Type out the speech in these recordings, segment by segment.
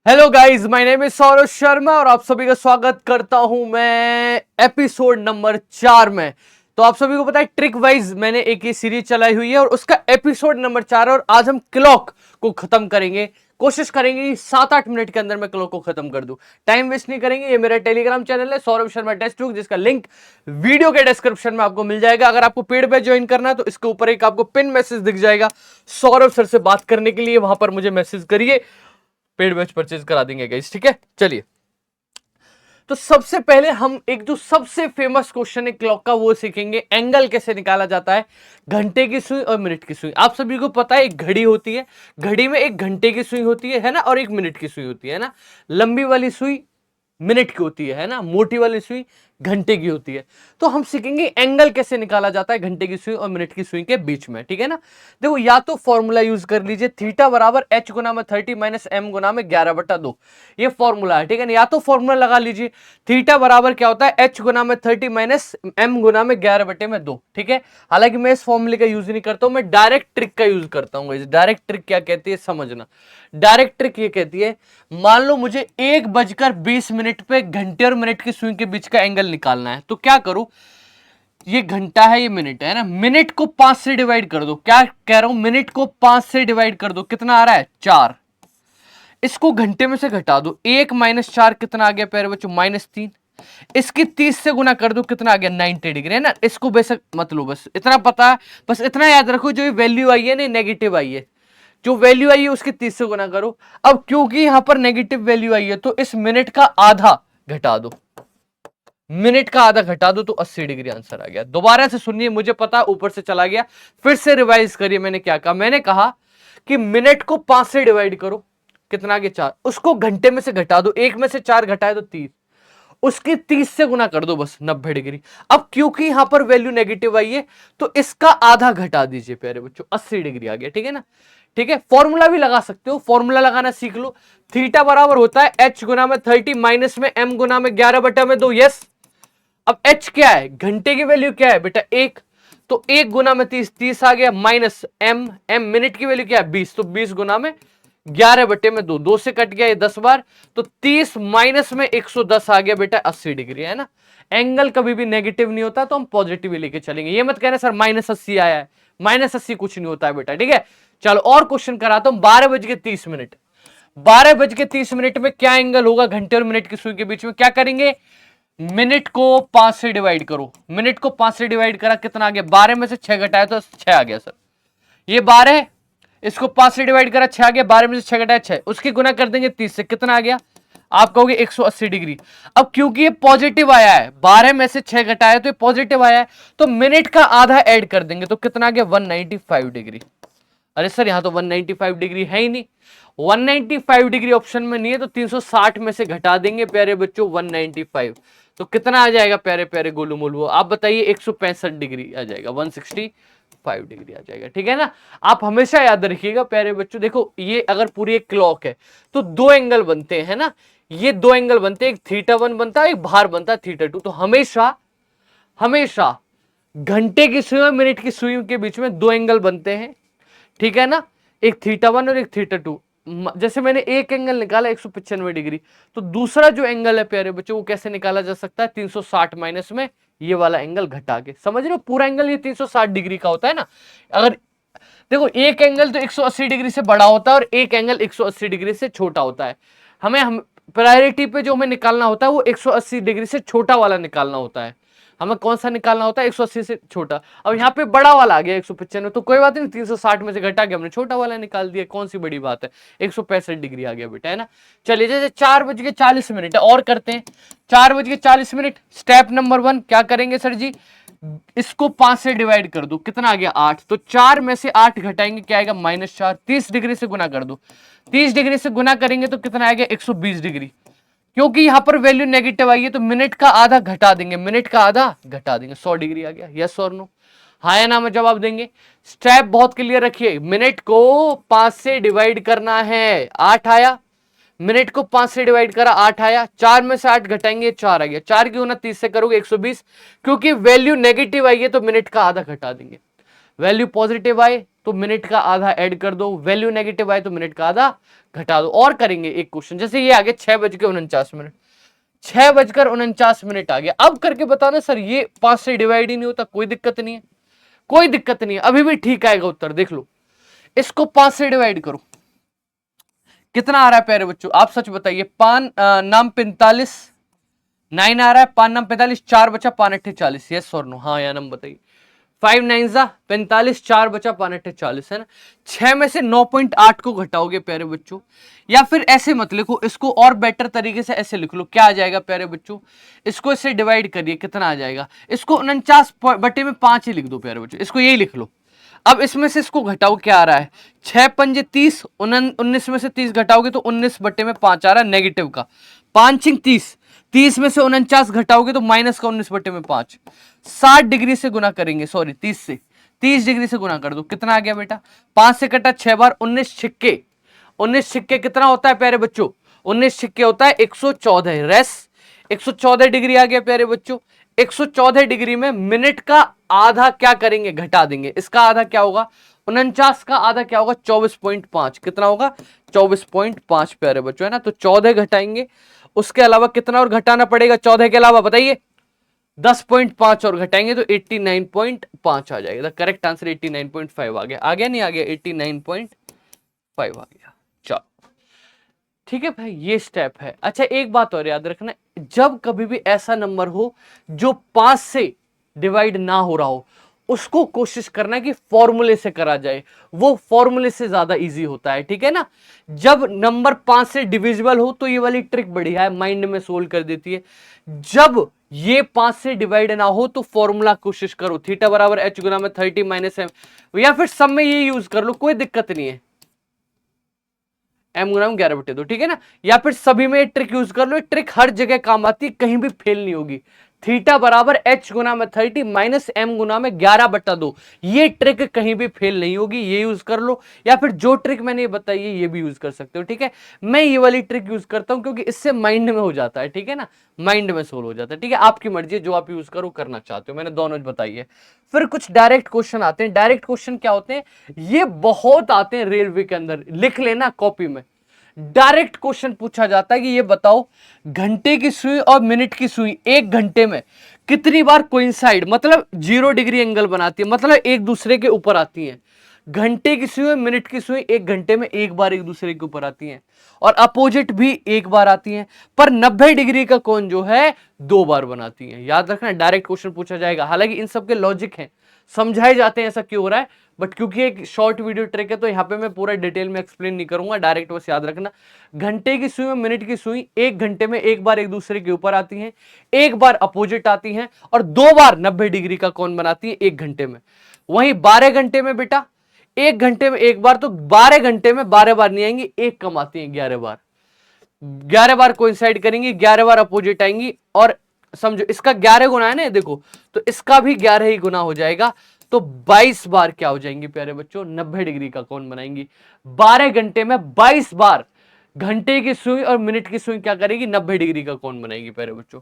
Hello guys, my name is Saurabh Sharma और आप सभी का स्वागत करता हूं मैं एपिसोड नंबर 4 में। तो आप सभी को पता है ट्रिक वाइज मैंने एक ये सीरीज चलाई हुई है और उसका एपिसोड नंबर 4 और आज हम क्लॉक को खत्म करेंगे। कोशिश करेंगे 7-8 मिनट के अंदर मैं क्लॉक को खत्म कर दूं। टाइम वेस्ट नहीं करेंगे। ये मेरा टेलीग्राम चैनल है सौरभ शर्मा टेस्ट बुक, जिसका लिंक वीडियो के डिस्क्रिप्शन में आपको मिल जाएगा। अगर आपको पेड पे ज्वाइन करना है तो इसके ऊपर एक आपको पिन मैसेज दिख जाएगा सौरभ सर से बात करने के लिए, वहां पर मुझे मैसेज करिए, पेड बैच परचेज करा देंगे गाइस। ठीक है, चलिए। तो सबसे पहले हम एक जो सबसे फेमस क्वेश्चन है क्लॉक का वो सीखेंगे, एंगल कैसे निकाला जाता है घंटे की सुई और मिनट की सुई। आप सभी को पता है एक घड़ी होती है, घड़ी में एक घंटे की सुई होती है ना, और एक मिनट की सुई होती है ना। लंबी वाली सुई मिनट की होती है ना, मोटी वाली सुई घंटे की होती है। तो हम सीखेंगे एंगल कैसे निकाला जाता है घंटे की सुई और मिनट की सुई के बीच में। ठीक है ना। देखो, या तो फॉर्मूला यूज कर लीजिए, थीटा बराबर h गुना में 30 माइनस m गुना में 11/2, ये फॉर्मूला है। ठीक है ना। या तो फॉर्मूला लगा लीजिए, थीटा बराबर क्या होता है h गुना में 30 माइनस m गुना में 11/2। ठीक है। हालांकि मैं इस फॉर्मूले का यूज नहीं करता हूं, मैं डायरेक्ट ट्रिक का यूज करता हूं। डायरेक्ट ट्रिक क्या कहती है समझना। डायरेक्ट ट्रिक ये कहती है, मान लो मुझे 1:20 पे घंटे और मिनट की सुई के बीच का एंगल निकालना है, तो क्या करूं, ये घंटा है ये मिनट है ना, मिनट को 5 से डिवाइड कर दो। क्या कह रहा हूं, मिनट को 5 से डिवाइड कर दो, कितना आ रहा है 4। इसको घंटे में से घटा दो, 1 माइनस 4 कितना आ गया प्यारे बच्चों, -3। इसकी 30 से गुना कर दो, कितना आ गया 90 डिग्री है ना। इसको बेशक मत लो, बस इतना पता है, बस इतना याद रखो, जो वैल्यू आई है ना नेगेटिव आई है, जो वैल्यू आई है उसकी 30 से गुना करो। अब क्योंकि यहां पर नेगेटिव वैल्यू आई है तो इस मिनट का आधा घटा दो, मिनट का आधा घटा दो तो 80 डिग्री आंसर आ गया। दोबारा से सुनिए, मुझे पता ऊपर से चला गया, फिर से रिवाइज करिए। मैंने क्या कहा, मैंने कहा कि मिनट को 5 से डिवाइड करो, कितना आ गया 4। उसको घंटे में से घटा दो, 1 में से 4 घटाए तो 30, उसकी 30 से गुना कर दो, बस 90 डिग्री। अब क्योंकि यहां पर वैल्यू नेगेटिव आई है तो इसका आधा घटा दीजिए प्यारे बच्चों, 80 डिग्री आ गया। ठीक है ना। ठीक है, फॉर्मूला भी लगा सकते हो, फॉर्मूला लगाना सीख लो। थीटा बराबर होता है h गुना में 30 माइनस में m गुना में 11/2। यस। अब h क्या है, घंटे की वैल्यू क्या है बेटा 1, तो 1 गुना में 30, 30 आ गया, माइनस m, मिनट की वैल्यू क्या है 20, तो 20 गुना में 11/2, 2 से कट गया ये 10 बार, तो 30 माइनस में 110 आ गया बेटा 80 डिग्री है ना। एंगल कभी भी नेगेटिव नहीं होता, तो हम पॉजिटिव लेके चलेंगे। ये मत कहना सर -80 आया है, -80 कुछ नहीं होता है बेटा। ठीक है, चलो और क्वेश्चन कराता हूं। 12:30, 12:30 में क्या एंगल होगा घंटे और मिनट की सुई के बीच में, क्या करेंगे, मिनट को 5 से डिवाइड करो, मिनट को 5 से डिवाइड करा, कितना आ गया, 12 में से 6 घटाया तो 6 आ गया सर, ये 12, इसको 5 से डिवाइड करा 6 आ गया, 12 में से 6 घटाया 6, उसकी गुना कर देंगे 30 से, कितना आ गया, आप कहोगे 180 डिग्री। अब क्योंकि ये पॉजिटिव आया है, 12 में से 6 घटाया तो ये पॉजिटिव आया है, तो मिनट का आधा ऐड कर देंगे तो कितना आ गया 195 डिग्री। अरे सर यहां तो 195 डिग्री है ही नहीं, 195 डिग्री ऑप्शन में नहीं है, तो 360 में से घटा देंगे प्यारे बच्चों 195, तो कितना आ जाएगा प्यारे प्यारे गोलू मोलू, आप बताइए 165 डिग्री आ जाएगा, 165 डिग्री आ जाएगा। ठीक है ना। आप हमेशा याद रखिएगा प्यारे बच्चों, देखो ये अगर पूरी एक क्लॉक है तो 2 एंगल बनते हैं ना, ये 2 एंगल बनते हैं, एक θ1 बनता है, एक बाहर बनता है θ2। तो हमेशा हमेशा घंटे की सुई और मिनट की सुई के बीच में 2 एंगल बनते हैं। ठीक है ना, एक θ1 और एक θ2। जैसे मैंने एक एंगल निकाला 195 डिग्री, तो दूसरा जो एंगल है प्यारे बच्चों वो कैसे निकाला जा सकता है, 360 माइनस में ये वाला एंगल घटा के। समझ रहे हो, पूरा एंगल ये 360 डिग्री का होता है ना। अगर देखो एक एंगल तो 180 डिग्री से बड़ा होता है और एक एंगल 180 डिग्री से छोटा होता है। हम प्रायोरिटी पे जो हमें निकालना होता है वो 180 डिग्री से छोटा वाला निकालना होता है। हमें कौन सा निकालना होता है, 180 से छोटा। अब यहाँ पे बड़ा वाला आ गया 195, तो कोई बात नहीं, 360 में से घटा के हमने छोटा वाला निकाल दिया, कौन सी बड़ी बात है, 165 डिग्री आ गया बेटा है ना। चलिए, जैसे 4:40 है और करते हैं। 4:40, स्टेप नंबर 1 क्या करेंगे सर जी, इसको 5 से डिवाइड कर दो, कितना आ गया 8, तो 4 में से 8 घटाएंगे क्या आएगा -4, 30 डिग्री से गुना कर दो, 30 डिग्री से गुना करेंगे तो कितना आएगा 120 डिग्री। क्योंकि यहां पर वैल्यू नेगेटिव आई है तो मिनट का आधा घटा देंगे, मिनट का आधा घटा देंगे, 100 डिग्री आ गया। यस और नो, हाँ या ना में जवाब देंगे। स्टेप बहुत क्लियर रखिए, मिनट को 5 से डिवाइड करना है, 8 आया, मिनट को 5 से डिवाइड करा 8 आया, 4 में से 8 घटाएंगे 4 आ गया, 4 की गुना 30 से करोगे 120, क्योंकि वैल्यू नेगेटिव आई है तो मिनट का आधा घटा देंगे। वैल्यू पॉजिटिव आए तो मिनट का आधा ऐड कर दो, वैल्यू नेगेटिव आए तो मिनट का आधा घटा दो। और करेंगे एक क्वेश्चन, जैसे ये आगे 6:49, 6:49 आ गया। अब करके बताना सर ये 5 से डिवाइड ही नहीं होता। कोई दिक्कत नहीं है, कोई दिक्कत नहीं है, अभी भी ठीक आएगा उत्तर। देख लो, इसको 5 से डिवाइड करो, कितना आ रहा है प्यारे बच्चों, आप सच बताइए। पान नाम 45 9 आ रहा है, पान नाम 45, 4 बचा, 5 8 40, यस और नो, हाँ या नाम बताइए। 5 9 45, 4 बचा, 5 8 40 है ना। 6 में से 9.8 को घटाओगे प्यारे बच्चों, या फिर ऐसे मत लिखो, इसको और बेटर तरीके से ऐसे लिख लो। क्या आ जाएगा प्यारे बच्चों, इसको इससे डिवाइड करिए, कितना आ जाएगा, इसको 49/5 ही लिख दो प्यारे बच्चों, इसको यही लिख लो। अब इसमें से इसको घटाओ, क्या आ रहा है, 6 पंजे 30, 19 में से 30 घटाओगे तो 19/5 आ रहा है नेगेटिव का। 5 6 30, 30 में से 49 घटाओगे तो माइनस का 19/5। 60 डिग्री से गुना करेंगे, सॉरी 30 से, 30 डिग्री से गुना कर दो, कितना आ गया बेटा, 5 से कटा 6 बार, 19 छिक्के, 19 छिक्के कितना होता है प्यारे बच्चों, 19 छिक्के होता है 114 रेस, 114 डिग्री आ गया प्यारे बच्चों। 114 डिग्री में मिनट का आधा क्या करेंगे, घटा देंगे। इसका आधा क्या होगा, 49 का आधा क्या होगा, 24.5, कितना होगा, 24.5 प्यारे बच्चों, है ना। तो 14 घटाएंगे, उसके अलावा कितना और घटाना पड़ेगा 14 के अलावा, बताइए, 10.5 और घटाएंगे तो 89.5 आ जाएगा। करेक्ट आंसर 89.5 आ गया, आ गया नहीं आ गया, 89.5 आ गया। चलो ठीक है भाई, ये स्टेप है। अच्छा एक बात और याद रखना, जब कभी भी ऐसा नंबर हो जो 5 से डिवाइड ना हो रहा हो, उसको कोशिश करना कि फॉर्मूले से करा जाए, वो फॉर्मूले से ज्यादा इजी होता है, ठीक है ना। जब नंबर 5 से डिविजिबल हो तो ये वाली ट्रिक बढ़िया है, माइंड में सोल्व कर देती है। जब ये 5 से डिवाइड ना हो तो फॉर्मूला कोशिश करो, थीटा बराबर h गुना में 30 माइनस m, या फिर सब में ये यूज कर लो, कोई दिक्कत नहीं है, m गुना में 11/2, ठीक है ना। या फिर सभी में ट्रिक यूज कर लो, ट्रिक हर जगह काम आती है, कहीं भी फेल नहीं होगी। थीटा बराबर h गुना में 30 माइनस m गुना में 11/2, ये ट्रिक कहीं भी फेल नहीं होगी, ये यूज कर लो। या फिर जो ट्रिक मैंने ये बताई है ये भी यूज कर सकते हो, ठीक है। मैं ये वाली ट्रिक यूज करता हूं क्योंकि इससे माइंड में हो जाता है, ठीक है ना, माइंड में सोल्व हो जाता है, ठीक है। आपकी मर्जी है जो आप यूज करो, करना चाहते हो, मैंने दोनों बताई है। फिर कुछ डायरेक्ट क्वेश्चन आते हैं। डायरेक्ट क्वेश्चन क्या होते हैं, ये बहुत आते हैं रेलवे के अंदर, लिख लेना कॉपी में। डायरेक्ट क्वेश्चन पूछा जाता है कि ये बताओ, घंटे की सुई और मिनट की सुई एक घंटे में कितनी बार कोइंसाइड, मतलब 0 डिग्री एंगल बनाती है, मतलब एक दूसरे के ऊपर आती हैं। घंटे की सुई और मिनट की सुई एक घंटे में एक बार एक दूसरे के ऊपर आती हैं, और अपोजिट भी एक बार आती हैं। पर 90 डिग्री का कोण जो है 2 बार बनाती हैं। याद रखना, डायरेक्ट क्वेश्चन पूछा जाएगा। हालांकि इन सब के लॉजिक हैं, समझाए जाते हैं ऐसा क्यों हो रहा है, बट क्योंकि एक शॉर्ट वीडियो ट्रिक है तो यहाँ पे मैं पूरा डिटेल में एक्सप्लेन नहीं करूंगा, डायरेक्ट बस याद रखना। घंटे की सुई और मिनट की सुई एक घंटे में एक बार एक दूसरे के ऊपर आती हैं, एक बार अपोजिट आती हैं, और 2 बार 90 डिग्री का कोण बनाती है एक घंटे में। वहीं 12 घंटे में बेटा, एक घंटे में एक बार, तो 12 घंटे में 12 बार नहीं आएंगी, एक कम आती है 11 बार। 11 बार कोइंसाइड करेंगी, 11 बार अपोजिट आएंगी, और समझो इसका 11 गुना है ना, देखो, तो इसका भी 11 ही गुना हो जाएगा, तो 22 बार क्या हो जाएंगी प्यारे बच्चों, 90 डिग्री का कोण बनाएंगी। 12 घंटे में 22 बार घंटे की सुई और मिनट की सुई क्या करेगी, 90 डिग्री का कोण बनाएगी प्यारे बच्चों।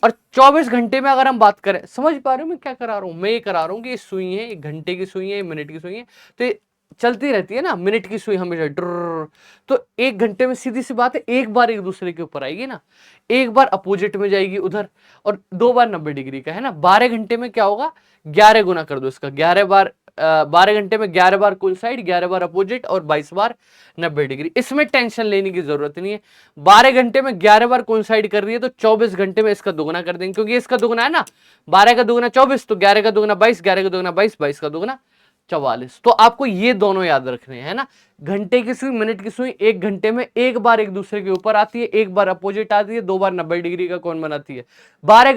और 24 घंटे में अगर हम बात करें, समझ पा रहे हो मैं क्या करा रहा हूं, मैं ये करा रहा हूं कि ये सुई है, ये घंटे की सुई है, ये मिनट की सुई है, तो ये चलती रहती है ना, मिनट की सुई हमेशा ड्र, तो एक घंटे में सीधी सी बात है एक बार एक दूसरे के ऊपर आएगी ना, एक बार अपोजिट में जाएगी उधर, और 2 बार 90 डिग्री का, है ना। 12 घंटे में क्या होगा, 11 गुना कर दो इसका, 11 बार 12 घंटे में 11 बार कुल साइड, 11 बार अपोजिट, और 22 बार 90 डिग्री। इसमें टेंशन लेने की जरूरत नहीं है। 12 घंटे में 11 बार कुल साइड कर रही है तो 24 घंटे में इसका दोगुना कर देंगे, क्योंकि इसका दोगुना है ना, 12 का दोगुना 24, तो 11 का दोगुना 22, 11 का दोगुना 22, 22 का दोगुना 44। तो आपको ये दोनों याद रखने हैं, है ना। घंटे की सुई मिनट की सुई एक घंटे में एक बार एक दूसरे के ऊपर आती है, एक बार अपोजिट आती है, 2 बार 90 डिग्री का कोण बनाती है। 12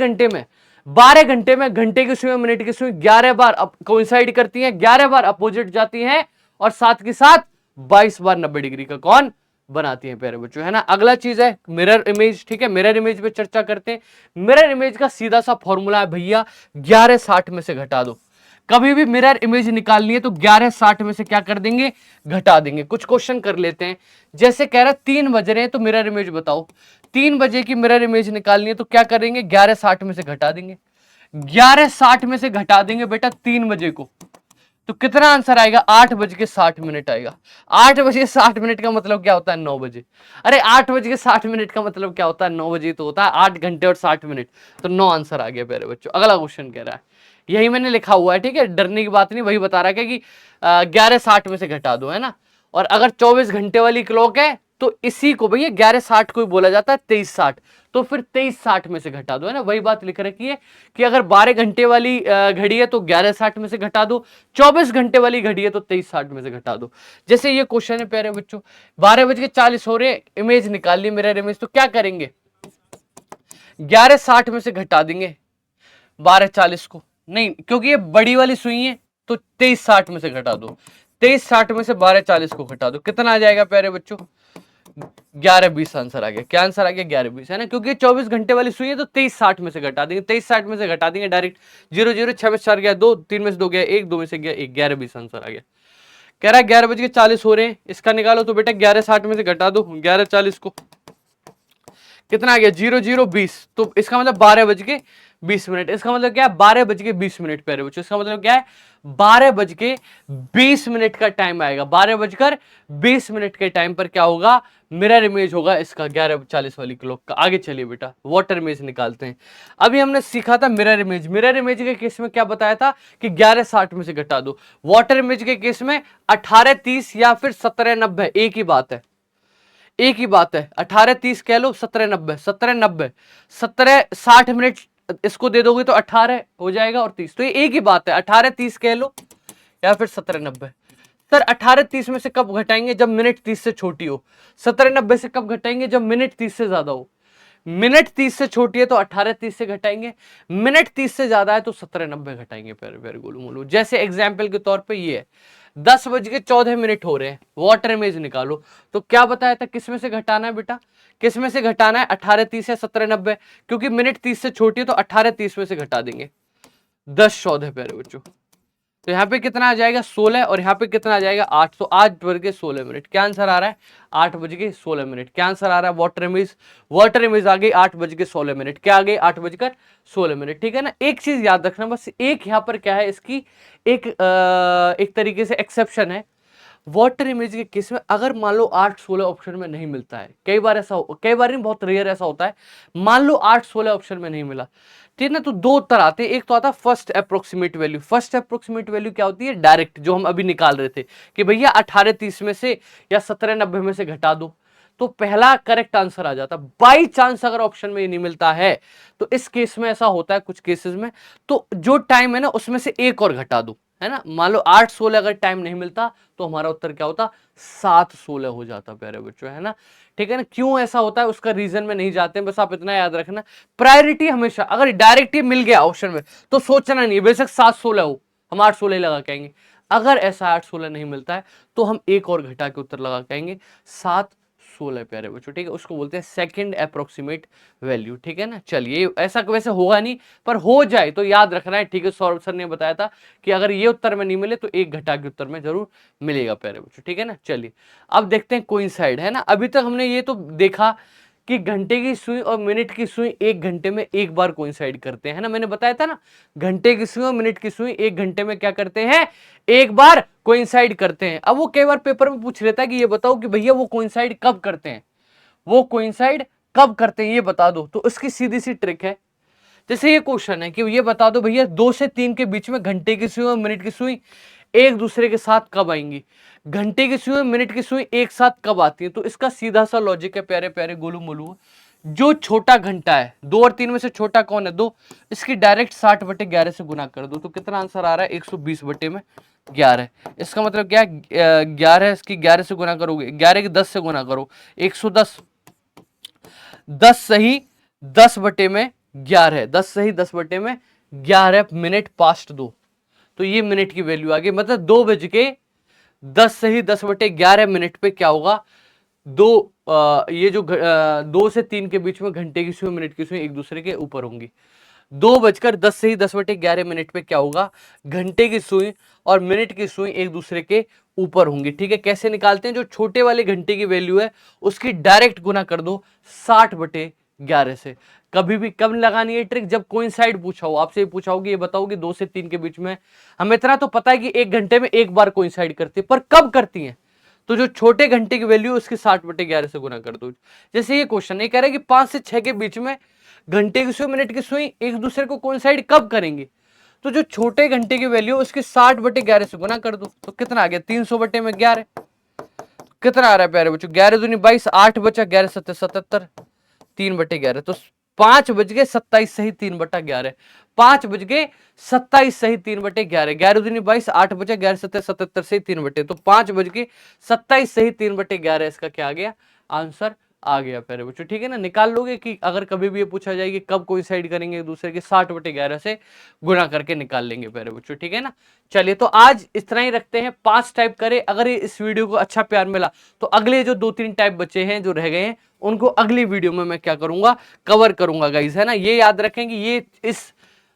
घंटे में घंटे की सुई और मिनट की सुई 11 बार कोइंसाइड करती हैं, 11 बार अपोजिट जाती हैं, और साथ के साथ 22 बार 90 डिग्री का कोण बनाती हैं प्यारे बच्चों, है ना। अगला चीज है मिरर इमेज, ठीक है। मिरर इमेज पे चर्चा करते हैं। मिरर इमेज का सीधा सा फॉर्मूला है भैया, 11/60 में से घटा दो। कभी भी मिरर इमेज निकालनी है तो 11/60 में से क्या कर देंगे, घटा देंगे। कुछ क्वेश्चन कर लेते हैं, जैसे कह रहा है 3 बज रहे हैं तो मिरर इमेज बताओ, 3 बजे की मिरर इमेज निकालनी है तो क्या करेंगे, 11/60 में से घटा देंगे। 11/60 में से घटा देंगे बेटा 3 बजे को, तो कितना आंसर आएगा? 8:60 आएगा। 8:60 का मतलब क्या होता है? 9 बजे। अरे 8:60 का मतलब क्या होता है? 9 बजे तो होता है 8 घंटे और 60 मिनट। तो 9 आंसर आ गया प्यारे बच्चों। अगला क्वेश्चन कह रहा है, यही मैंने लिखा हुआ है, ठीक है, डरने की बात नहीं, वही बता रहा है कि 11:60 में से घटा दो, है ना। और अगर 24 घंटे वाली क्लॉक है तो इसी को भैया 11:60 को ही बोला जाता है 23:60। तो फिर 23:60 में से घटा दो, है ना, वही बात लिख रखी है कि अगर 12 घंटे वाली घड़ी है तो 11:60 में से घटा दो, 24 घंटे वाली घड़ी है तो 23:60 में से घटा दो। जैसे ये क्वेश्चन है प्यारे बच्चों, 12:40 हो रहे, इमेज निकाल ली मिरर इमेज, तो क्या करेंगे? 11:60 में से घटा देंगे 12:40 को, नहीं क्योंकि ये बड़ी वाली सुई है, तो 23:60 में से घटा दो, 23:60 में से 12:40 को घटा दो, कितना आ जाएगा प्यारे बच्चों? 11:20 आंसर आ गया। क्या आंसर आ गया? 11:20, है ना, क्योंकि 24 घंटे वाली सुई है तो 23:60 में से घटा देंगे, 23:60 में से घटा देंगे डायरेक्ट, 0 0 6 में 4 गया 2, 3 में से 2 गया 1, 2 में से गया 1, 11:20 आंसर आ गया। कह रहा है 11:40 हो रहे हैं, इसका निकालो, तो बेटा 11:60 में से घटा दो 11:40 को, कितना आ गया? 0 0 20, तो इसका मतलब 12:20। इसका मतलब क्या है? 12:20 प्यारे बच्चों, इसका मतलब क्या है? 12:20 का टाइम आएगा। 12:20 के टाइम पर क्या होगा? मिरर इमेज होगा इसका 11:40 वाली क्लॉक का। आगे चलिए बेटा, वाटर इमेज निकालते हैं। अभी हमने सीखा था मिरर इमेज। मिरर इमेज के केस में क्या बताया था कि 11:60 में से घटा दो। वाटर इमेज के केस में 18:30 या फिर 17:90, एक ही बात है, एक ही बात है। 18:30 कह लो, 17:90, 17:90, 17:60 मिनट इसको दे दोगे तो 18 हो जाएगा और 30, तो ये एक ही बात है। 18:30 कह लो या फिर 17:90। सर 18:30 में से कब घटाएंगे? जब मिनट 30 से छोटी हो। 17:90 से कब घटाएंगे? जब मिनट 30 से ज्यादा हो। मिनट 30 से छोटी है तो 18:30 से घटाएंगे, मिनट 30 से ज्यादा है तो 17:90 घटाएंगे। प्यारे गोलू मोलू, जैसे एग्जाम्पल के तौर पे ये है 10:14 हो रहे हैं, वाटर इमेज निकालो, तो क्या बताया था किस में से घटाना है बेटा? किस में से घटाना है? 18:30 या 17:90, क्योंकि मिनट 30 से छोटी है तो 18:30 में से घटा देंगे 10:14 प्यारे बच्चों। तो यहाँ पे कितना आ जाएगा? 16, और यहाँ पे कितना आ जाएगा? 8, तो 8:16। क्या आंसर आ रहा है? 8:16। क्या आंसर आ रहा है? वाटर इमेज, वाटर इमेज आ गई 8:16। क्या आ गई? 8:16। ठीक है ना। एक चीज याद रखना बस, एक यहाँ पर क्या है इसकी, एक तरीके से एक्सेप्शन है। वाटर इमेज के केस में अगर मान लो 8-16 ऑप्शन में नहीं मिलता है, कई बार ऐसा कई बार नहीं, बहुत रेयर ऐसा होता है, मान लो 8-16 ऑप्शन में नहीं मिला, ठीक है ना, तो दो उत्तर आते हैं। एक तो आता है first approximate value. First approximate value क्या होती है? डायरेक्ट, जो हम अभी निकाल रहे थे कि भैया 18:30 में से या 17:90 में से घटा दो, तो पहला करेक्ट आंसर आ जाता। बाई चांस अगर ऑप्शन में ये नहीं मिलता है तो इस केस में ऐसा होता है कुछ केसेस में, तो जो टाइम है ना उसमें से एक और घटा दो, है ना। मान लो 8-16 अगर टाइम नहीं मिलता तो हमारा उत्तर क्या होता? 7-16 हो जाता प्यारे बच्चों, है ना। ठीक है ना। क्यों ऐसा होता है उसका रीजन में नहीं जाते हैं, बस आप इतना याद रखना, प्रायोरिटी हमेशा, अगर डायरेक्ट ही मिल गया ऑप्शन में तो सोचना नहीं, बेशक 7-16 हो, हम 8-16 लगा कहेंगे। अगर ऐसा 8-16 नहीं मिलता है तो हम एक और घटा के उत्तर लगा कहेंगे 7-16 प्यारे बच्चों, ठीक है। उसको बोलते हैं सेकंड अप्रोक्सीमेट वैल्यू, ठीक है ना। चलिए, ऐसा वैसे होगा नहीं, पर हो जाए तो याद रखना है, ठीक है। सौरभ सर ने बताया था कि अगर ये उत्तर में नहीं मिले तो एक घटा के उत्तर में जरूर मिलेगा प्यारे बच्चों, ठीक है ना। चलिए अब देखते हैं कोइंसाइड, है ना। अभी तक हमने ये तो देखा कि घंटे की सुई और मिनट की सुई एक घंटे में एक बार कोइंसाइड करते हैं, है ना। मैंने बताया था ना, घंटे की सुई और मिनट की सुई एक घंटे में क्या करते हैं? एक बार कोइंसाइड करते हैं। अब वो कई बार पेपर में पूछ लेता है कि ये बताओ कि भैया वो कोइंसाइड कब करते हैं, वो कोइंसाइड कब करते हैं, ये बता दो। तो उसकी सीधी सी ट्रिक है, जैसे ये क्वेश्चन है कि ये बता दो भैया 2 से 3 के बीच में घंटे की सुई और मिनट की सुई एक दूसरे के साथ कब आएंगी, घंटे की सुई और मिनट की सुई एक साथ कब आती है। तो इसका सीधा सा लॉजिक है प्यारे प्यारे गोलू मोलू, जो छोटा घंटा है, 2 और 3 में से छोटा कौन है? 2, इसकी डायरेक्ट 60/11 से गुना कर दो, तो कितना आंसर आ रहा है? 120/11। इसका मतलब क्या है? 11 इसकी 11 से गुना करोगे, 11 की 10 से गुना करो, 110, 10 सही 10/11, 10 सही 10/11 मिनट पास्ट 2। तो ये मिनट की वैल्यू आ गई, मतलब 2:10 सही 10/11 मिनट पे क्या होगा? ये जो 2 से 3 के बीच में घंटे की सुई मिनट की सुई एक दूसरे के ऊपर होंगी। 2:10 सही 10/11 मिनट पे क्या होगा? घंटे की सुई और मिनट की सुई एक दूसरे के ऊपर होंगी, ठीक है। कैसे निकालते हैं? जो छोटे वाले घंटे की वैल्यू है उसकी डायरेक्ट गुना कर दो 11 से। कभी भी कब लगानी है ट्रिक, जब कोइंसाइड पूछा हो आपसे, पूछा होगी ये बताओ कि 2 से 3 के बीच में। हमें इतना तो पता है कि 1 घंटे में एक बार कोइंसाइड करती है, पर कब करती है? तो जो छोटे घंटे की वैल्यू उसकी 60/11 से गुना कर दो। जैसे ये क्वेश्चन ये कह रहा है कि 5 से 6 के बीच में घंटे की सुई मिनट की सुई एक दूसरे को कोइंसाइड कब करेंगे? तो जो छोटे घंटे की वैल्यू उसकी 60/11 से गुना कर दो, तो कितना आ गया 300/11। कितना आ रहा है प्यारे बच्चों? 11 दूनी 22, 8 बचा, 11 सत्तर 77, 3/11। तो 5 बज के 27 सही 3/11, 5 बज के 27 सही 3/11, 11 दूनी 22, 8 बचा, 11 सत्तर 77 सही 3/, तो 5 बज के 27 सही 3/11 इसका क्या आ गया? आंसर आ गया प्यारे बच्चों। ठीक है ना, निकाल लोगे कि अगर कभी भी ये पूछा जाए कि कब कोइंसाइड करेंगे एक दूसरे के, 60/11 से गुणा करके निकाल लेंगे प्यारे बच्चों। ठीक है ना, चलिए तो आज इस तरह ही रखते हैं, 5 टाइप करें। अगर इस वीडियो को अच्छा प्यार मिला तो अगले जो 2-3 टाइप बचे हैं जो रह गए हैं उनको अगली वीडियो में मैं क्या करूंगा, कवर करूंगा गाइस, है ना। ये याद रखें कि ये इस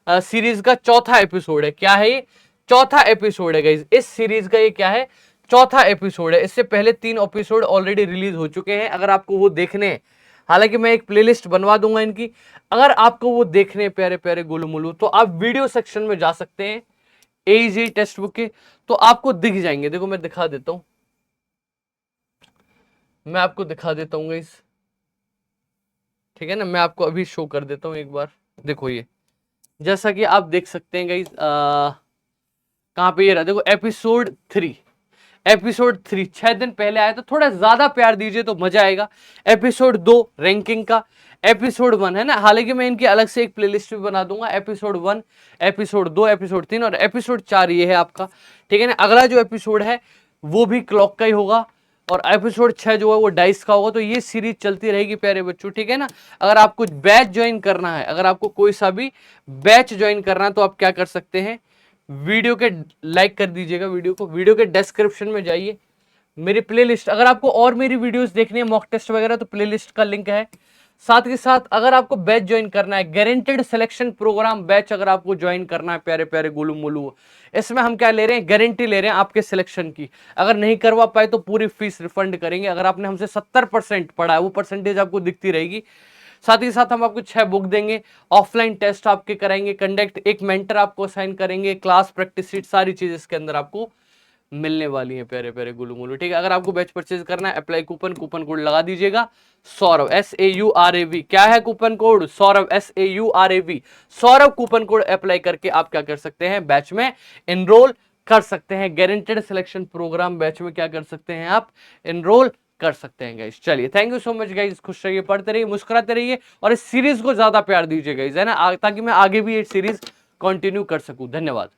सीरीज का चौथा एपिसोड है। क्या है ये? चौथा एपिसोड है गाइस, इस सीरीज का ये क्या है? चौथा एपिसोड है। इससे पहले 3 एपिसोड ऑलरेडी रिलीज हो चुके हैं, अगर आपको वो देखने हैं। हालांकि मैं एक प्लेलिस्ट बनवा दूंगा इनकी, अगर आपको वो देखने प्यारे प्यारे गोलू मोलू, तो आप वीडियो सेक्शन में जा सकते हैं एईजी टेक्स्ट बुक के, तो आपको दिख जाएंगे। देखो मैं दिखा देता हूं, मैं आपको दिखा देता हूँ गाइस। ठीक है ना, मैं आपको अभी शो कर देता हूँ एक बार। देखो ये, जैसा कि आप देख सकते हैं गाइस, कहाँ पे ये रहा, देखो एपिसोड 3। एपिसोड 3 6 दिन पहले आया, तो थोड़ा ज्यादा प्यार दीजिए तो मजा आएगा। एपिसोड 2 रैंकिंग का, एपिसोड 1 है ना, हालांकि मैं इनकी अलग से एक प्लेलिस्ट भी बना दूंगा। एपिसोड 1, एपिसोड 2, एपिसोड 3 और एपिसोड 4 ये है आपका। ठीक है ना, अगला जो एपिसोड है वो भी क्लॉक का ही होगा, और एपिसोड 6 जो है वो डाइस का होगा। तो ये सीरीज चलती रहेगी प्यारे बच्चों। ठीक है ना, अगर आपको बैच ज्वाइन करना है, अगर आपको कोई सा भी बैच ज्वाइन करना है, तो आप क्या कर सकते हैं, वीडियो के लाइक कर दीजिएगा वीडियो को, वीडियो के डिस्क्रिप्शन में जाइए, मेरी प्लेलिस्ट, अगर आपको और मेरी वीडियोस देखनी है मॉक टेस्ट वगैरह, तो प्लेलिस्ट का लिंक है। साथ के साथ अगर आपको बैच ज्वाइन करना है, गारंटेड सिलेक्शन प्रोग्राम बैच अगर आपको ज्वाइन करना है प्यारे प्यारे गोलू मोलू, इसमें हम क्या ले रहे हैं, गारंटी ले रहे हैं आपके सिलेक्शन की। अगर नहीं करवा पाए तो पूरी फीस रिफंड करेंगे। अगर आपने हमसे 70% पढ़ा है, वो परसेंटेज आपको दिखती रहेगी। साथ ही साथ हम आपको 6 बुक देंगे, ऑफलाइन टेस्ट आपके कराएंगे कंडक्ट, एक मेंटर आपको असाइन करेंगे, क्लास प्रैक्टिस शीट, सारी चीज इसके अंदर आपको मिलने वाली है प्यारे प्यारे गुलू मुलू। ठीक है, अगर आपको बैच परचेज करना है, अप्लाई कूपन कोड लगा दीजिएगा सौरभ, SAURAV। क्या है coupon code? Saurabh, SAURAV। Saurabh coupon code apply करके आप क्या कर सकते हैं, बैच में एनरोल कर सकते हैं। गारंटेड सिलेक्शन प्रोग्राम बैच में क्या कर सकते हैं, आप एनरोल कर सकते हैं गाइस। चलिए, thank you so much guys, खुश रहिए, पढ़ते रहिए, मुस्कुराते रहिए, और इस सीरीज को ज्यादा प्यार दीजिए गाइस, है ना, ताकि मैं आगे भी ये सीरीज कंटिन्यू कर सकूं। धन्यवाद।